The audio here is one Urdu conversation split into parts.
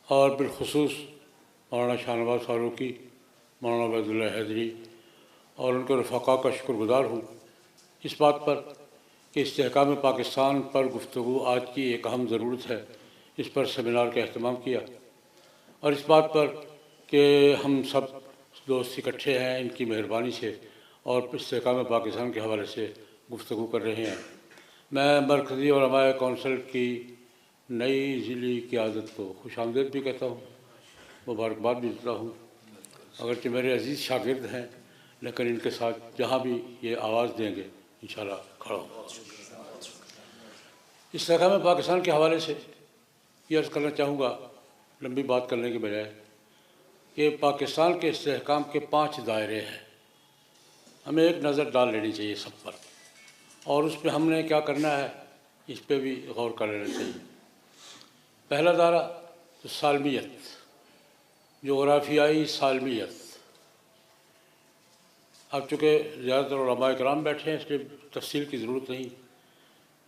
اور بالخصوص مولانا شاہ نواز فاروقی، مولانا عبید اللہ حیدری اور ان کے رفقا کا شکر گزار ہوں اس بات پر کہ استحکام پاکستان پر گفتگو آج کی ایک اہم ضرورت ہے، اس پر سیمینار کا اہتمام کیا، اور اس بات پر کہ ہم سب دوست اکٹھے ہیں ان کی مہربانی سے اور استحکام پاکستان کے حوالے سے گفتگو کر رہے ہیں۔ میں مرکزی علماء کونسل کی نئی ضلعی قیادت کو خوش آمدید بھی کہتا ہوں، مبارکباد بھی دیتا ہوں، اگرچہ میرے عزیز شاگرد ہیں لیکن ان کے ساتھ جہاں بھی یہ آواز دیں گے انشاءاللہ کھڑا ہوں۔ استحکام پاکستان کے حوالے سے یہ عرض کرنا چاہوں گا، لمبی بات کرنے کے بجائے، کہ پاکستان کے استحکام کے 5 دائرے ہیں، ہمیں ایک نظر ڈال لینی چاہیے سب پر، اور اس پہ ہم نے کیا کرنا ہے اس پہ بھی غور کر لینا چاہیے۔ پہلا دائرہ تو سالمیت، جغرافیائی سالمیت۔ اب چونکہ زیادہ تر علماء کرام بیٹھے ہیں اس لیے تفصیل کی ضرورت نہیں۔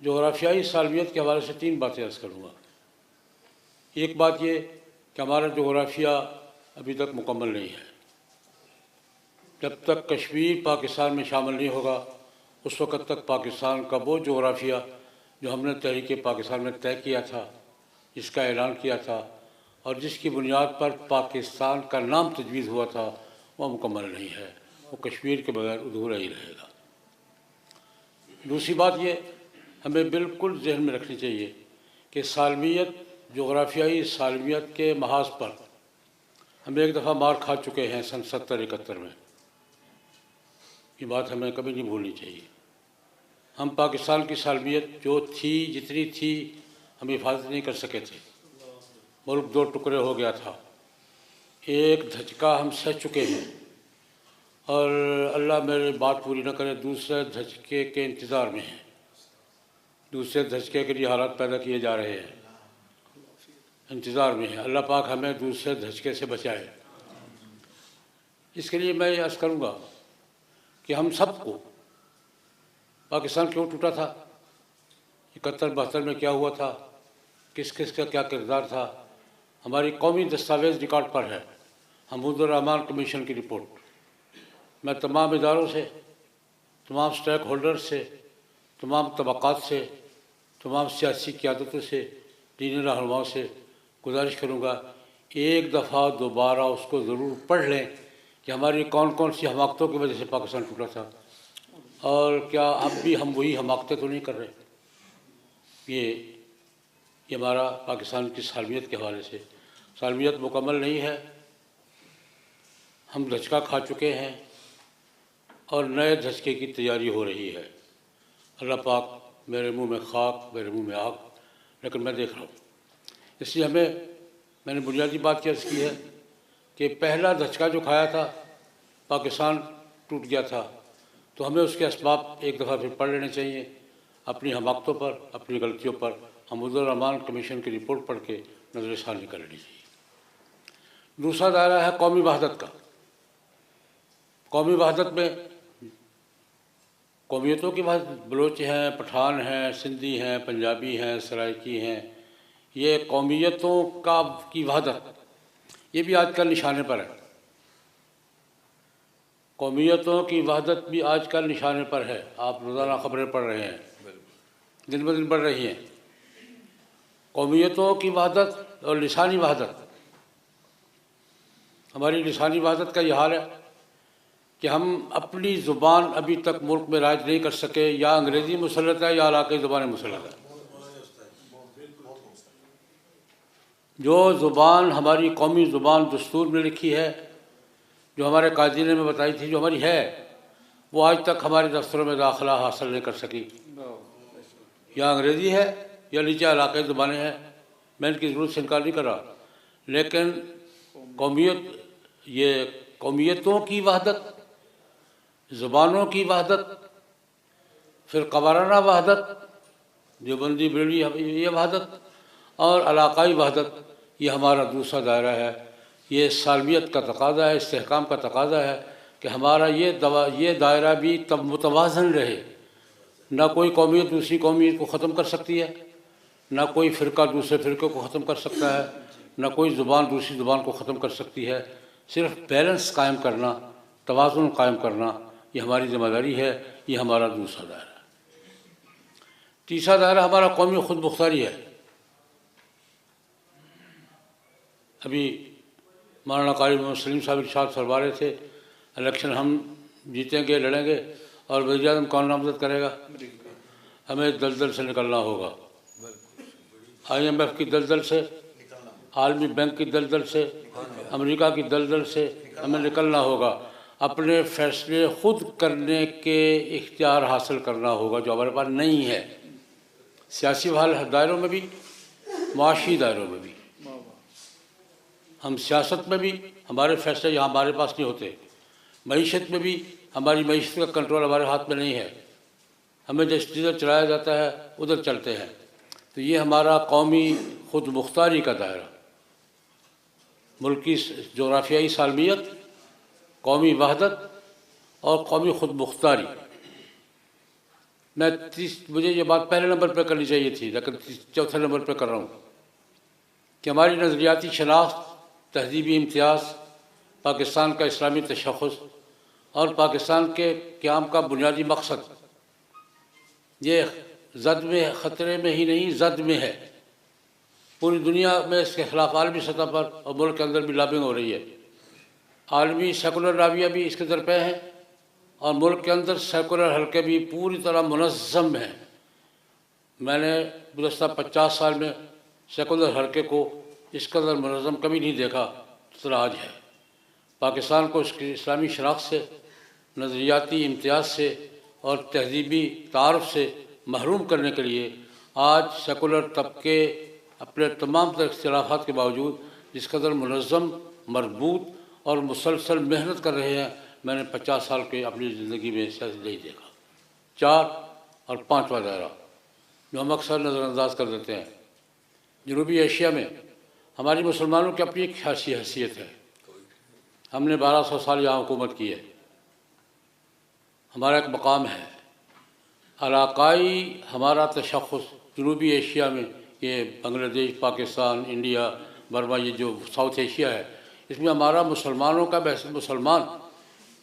جغرافیائی سالمیت کے حوالے سے 3 باتیں عرض کروں گا۔ ایک بات یہ کہ ہمارا جغرافیہ ابھی تک مکمل نہیں ہے۔ جب تک کشمیر پاکستان میں شامل نہیں ہوگا اس وقت تک پاکستان کا وہ جغرافیہ جو ہم نے تحریک پاکستان میں طے کیا تھا، جس کا اعلان کیا تھا اور جس کی بنیاد پر پاکستان کا نام تجویز ہوا تھا، وہ مکمل نہیں ہے، وہ کشمیر کے بغیر ادھورا ہی رہے گا۔ دوسری بات یہ ہمیں بالکل ذہن میں رکھنی چاہیے کہ سالمیت، جغرافیائی سالمیت کے محاذ پر ہم ایک دفعہ مار کھا چکے ہیں سن 70-71 میں۔ یہ بات ہمیں کبھی نہیں بھولنی چاہیے۔ ہم پاکستان کی سالمیت جو تھی، جتنی تھی، ہم حفاظت نہیں کر سکے تھے۔ ملک 2 ٹکڑے ہو گیا تھا، ایک دھچکا ہم سہ چکے ہیں، اور اللہ میری بات پوری نہ کرے دوسرے دھچکے کے انتظار میں ہیں، دوسرے دھچکے کے لیے حالات پیدا کیے جا رہے ہیں، انتظار میں ہیں۔ اللہ پاک ہمیں دوسرے دھچکے سے بچائے۔ اس کے لیے میں یہ عرض کروں گا کہ ہم سب کو پاکستان کیوں ٹوٹا تھا، 71-72 میں کیا ہوا تھا، کس کس کا کیا کردار تھا، ہماری قومی دستاویز ریکارڈ پر ہے، حمود الرحمان کمیشن کی رپورٹ۔ میں تمام اداروں سے، تمام سٹیک ہولڈر سے، تمام طبقات سے، تمام سیاسی قیادتوں سے، دینی رہنماؤں سے گزارش کروں گا ایک دفعہ دوبارہ اس کو ضرور پڑھ لیں کہ ہماری کون کون سی حماقتوں کی وجہ سے پاکستان ٹوٹا تھا، اور کیا اب بھی ہم وہی حماقتیں تو نہیں کر رہے۔ یہ ہمارا پاکستان کی سالمیت کے حوالے سے، سالمیت مکمل نہیں ہے، ہم دھچکا کھا چکے ہیں اور نئے دھچکے کی تیاری ہو رہی ہے۔ اللہ پاک میرے منہ میں خاک، میرے منہ میں آگ، لیکن میں دیکھ رہا ہوں۔ اس لیے میں نے بنیادی بات عرض کی ہے کہ پہلا دھچکا جو کھایا تھا، پاکستان ٹوٹ گیا تھا، تو ہمیں اس کے اسباب ایک دفعہ پھر پڑھ لینے چاہیے، اپنی حماقتوں پر، اپنی غلطیوں پر حمود الرحمان کمیشن کی رپورٹ پڑھ کے نظر ثانی کر لینی چاہیے۔ دوسرا دائرہ ہے قومی وحدت کا۔ قومی وحدت میں قومیتوں کی وحدت، بلوچ ہیں، پٹھان ہیں، سندھی ہیں، پنجابی ہیں، سرائکی ہیں، یہ قومیتوں کی وحدت یہ بھی آج کل نشانے پر ہے۔ قومیتوں کی وحدت بھی آج کل نشانے پر ہے، آپ روزانہ خبریں پڑھ رہے ہیں، دن بدن بڑھ رہی ہیں۔ قومیتوں کی وحدت اور لسانی وحدت، ہماری لسانی وحدت کا یہ حال ہے کہ ہم اپنی زبان ابھی تک ملک میں رائج نہیں کر سکے، یا انگریزی مسلط ہے یا علاقائی زبانیں مسلط ہے۔ جو زبان ہماری قومی زبان دستور میں لکھی ہے، جو ہمارے قائدین نے بتائی تھی، جو ہماری ہے، وہ آج تک ہمارے دفتروں میں داخلہ حاصل نہیں کر سکی۔ یا انگریزی ہے یا نیچے علاقائی زبانیں ہیں، میں ان کی ضرورت سے انکار نہیں کر رہا، لیکن یہ قومیتوں کی وحدت، زبانوں کی وحدت، فرقہ وارانہ وحدت، دیوبندی بریلوی یہ وحدت، اور علاقائی وحدت، یہ ہمارا دوسرا دائرہ ہے۔ یہ سالمیت کا تقاضا ہے، استحکام کا تقاضا ہے کہ ہمارا یہ دائرہ بھی تب متوازن رہے۔ نہ کوئی قومیت دوسری قومیت کو ختم کر سکتی ہے، نہ کوئی فرقہ دوسرے فرقے کو ختم کر سکتا ہے، نہ کوئی زبان دوسری زبان کو ختم کر سکتی ہے. صرف بیلنس قائم کرنا، توازن قائم کرنا، یہ ہماری ذمہ داری ہے. یہ ہمارا دوسرا دائرہ ہے. تیسرا دائرہ ہمارا قومی خود مختاری ہے. ابھی مولانا قاری محمد سلیم صاحب ارشاد فرما رہے تھے الیکشن ہم جیتیں گے، لڑیں گے، اور وزیر اعظم کون نامزد کرے گا؟ ہمیں دلدل سے نکلنا ہوگا. IMF کی دلدل سے، عالمی بینک کی دلدل سے، امریکہ کی دلدل سے ہمیں نکلنا ہوگا. اپنے فیصلے خود کرنے کے اختیار حاصل کرنا ہوگا جو ہمارے پاس نہیں ہے، سیاسی دائروں میں بھی، معاشی دائروں میں بھی. ہم سیاست میں بھی ہمارے فیصلے یہاں ہمارے پاس نہیں ہوتے، معیشت میں بھی ہماری معیشت کا کنٹرول ہمارے ہاتھ میں نہیں ہے. ہمیں جدھر چلایا جاتا ہے ادھر چلتے ہیں. تو یہ ہمارا قومی خود مختاری کا دائرہ، ملکی جغرافیائی سالمیت، قومی وحدت اور قومی خود مختاری. مجھے یہ بات پہلے نمبر پہ کرنی چاہیے تھی لیکن چوتھے نمبر پہ کر رہا ہوں کہ ہماری نظریاتی شناخت، تہذیبی امتیاز، پاکستان کا اسلامی تشخص اور پاکستان کے قیام کا بنیادی مقصد یہ زد میں، خطرے میں ہی نہیں زد میں ہے. پوری دنیا میں اس کے خلاف عالمی سطح پر اور ملک کے اندر بھی لابنگ ہو رہی ہے. عالمی سیکولر لابیاں بھی اس کے درپے ہیں اور ملک کے اندر سیکولر حلقے بھی پوری طرح منظم ہیں. میں نے گزشتہ 50 سال میں سیکولر حلقے کو اس قدر منظم کبھی نہیں دیکھا جس طرح آج ہے. پاکستان کو اس کی اسلامی شناخت سے، نظریاتی امتیاز سے اور تہذیبی تعارف سے محروم کرنے کے لیے آج سیکولر طبقے اپنے تمام تر اختلافات کے باوجود جس قدر منظم، مربوط اور مسلسل محنت کر رہے ہیں، میں نے 50 سال کے اپنی زندگی میں ایسا نہیں دیکھا. 4 اور 5واں دائرہ جو ہم اکثر نظر انداز کر دیتے ہیں، جنوبی ایشیا میں ہماری مسلمانوں کی اپنی ایک خاصی حیثیت ہے. ہم نے 1200 سال یہاں حکومت کی ہے، ہمارا ایک مقام ہے. علاقائی ہمارا تشخص جنوبی ایشیا میں، یہ بنگلہ دیش، پاکستان، انڈیا، برما، یہ جو ساؤتھ ایشیا ہے، اس میں ہمارا مسلمانوں کا بحث مسلمان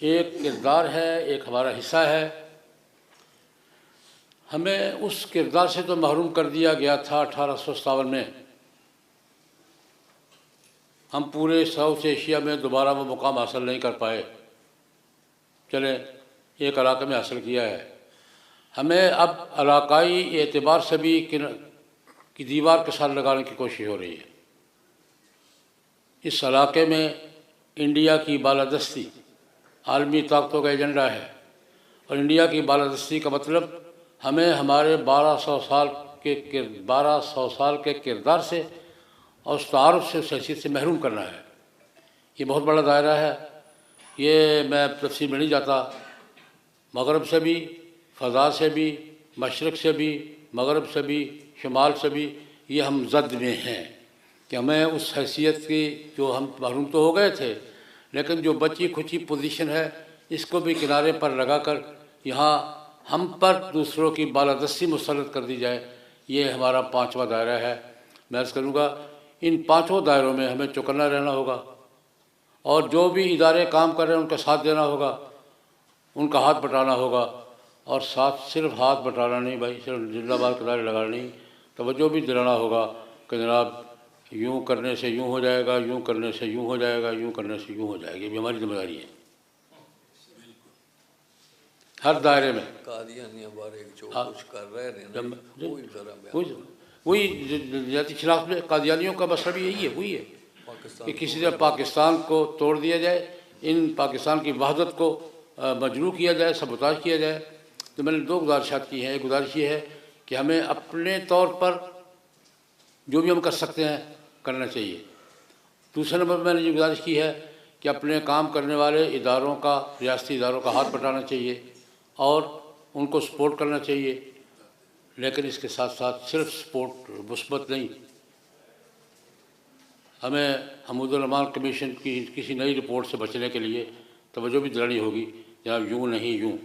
ایک کردار ہے، ایک ہمارا حصہ ہے. ہمیں اس کردار سے تو محروم کر دیا گیا تھا 1857 میں. ہم پورے ساؤتھ ایشیا میں دوبارہ وہ مقام حاصل نہیں کر پائے. چلیں ایک علاقے میں حاصل کیا ہے. ہمیں اب علاقائی اعتبار سے بھی کی دیوار کے ساتھ لگانے کی کوشش ہو رہی ہے. اس علاقے میں انڈیا کی بالادستی عالمی طاقتوں کا ایجنڈا ہے، اور انڈیا کی بالادستی کا مطلب ہمیں ہمارے 1200 سال کے کردار سے اور اس تعارف سے، اس حیثیت سے محروم کرنا ہے. یہ بہت بڑا دائرہ ہے. یہ میں تفصیل میں نہیں جاتا. مغرب سے بھی، فضا سے بھی، مشرق سے بھی، مغرب سے بھی، شمال سے بھی یہ ہم زد میں ہیں کہ ہمیں اس حیثیت کی جو ہم محروم تو ہو گئے تھے، لیکن جو بچی کھچی پوزیشن ہے اس کو بھی کنارے پر لگا کر یہاں ہم پر دوسروں کی بالادستی مسلط کر دی جائے. یہ ہمارا 5واں دائرہ ہے. میں عرض کروں گا ان 5 دائروں میں ہمیں چوکنا رہنا ہوگا، اور جو بھی ادارے کام کر رہے ہیں ان کا ساتھ دینا ہوگا، ان کا ہاتھ بٹانا ہوگا. اور ساتھ صرف ہاتھ بٹانا نہیں بھائی، صرف زندہ باد کے نعرے لگانا نہیں، توجہ بھی دلانا ہوگا کہ جناب یوں کرنے سے یوں ہو جائے گا، یوں کرنے سے یوں ہو جائے گا، یوں کرنے سے یوں ہو جائے گا. یہ بھی ہماری ذمہ داری ہے ہر دائرے میں. وہی ذاتی شناخت میں قادیانیوں کا مسئلہ بھی یہی ہے، وہی ہے کہ کسی طرح پاکستان کو توڑ دیا جائے، ان پاکستان کی وحدت کو مجروح کیا جائے، سبوتاژ کیا جائے. تو میں نے 2 گزارشات کی ہیں. ایک گزارش یہ ہے کہ ہمیں اپنے طور پر جو بھی ہم کر سکتے ہیں کرنا چاہیے. دوسرے نمبر میں نے یہ گزارش کی ہے کہ اپنے کام کرنے والے اداروں کا، ریاستی اداروں کا ہاتھ بٹانا چاہیے اور ان کو سپورٹ کرنا چاہیے. لیکن اس کے ساتھ ساتھ صرف سپورٹ مثبت نہیں، ہمیں حمود الرحمان کمیشن کی کسی نئی رپورٹ سے بچنے کے لیے توجہ بھی دلانی ہوگی. جناب یوں نہیں یوں،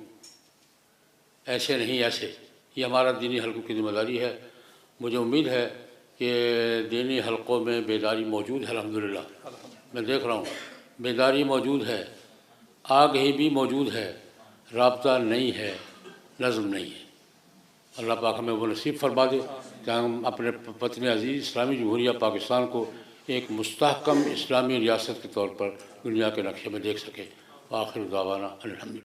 ایسے نہیں ایسے. یہ ہمارا دینی حلقوں کی ذمہ داری ہے. مجھے امید ہے کہ دینی حلقوں میں بیداری موجود ہے الحمدللہ، میں دیکھ رہا ہوں بیداری موجود ہے، آگہی بھی موجود ہے، رابطہ نہیں ہے، نظم نہیں ہے۔ اللہ پاک ہمیں وہ نصیب فرما دے کہ ہم اپنے وطن عزیز اسلامی جمہوریہ پاکستان کو ایک مستحکم اسلامی ریاست کے طور پر دنیا کے نقشے میں دیکھ سکیں۔ وآخر دعوانا الحمدللہ۔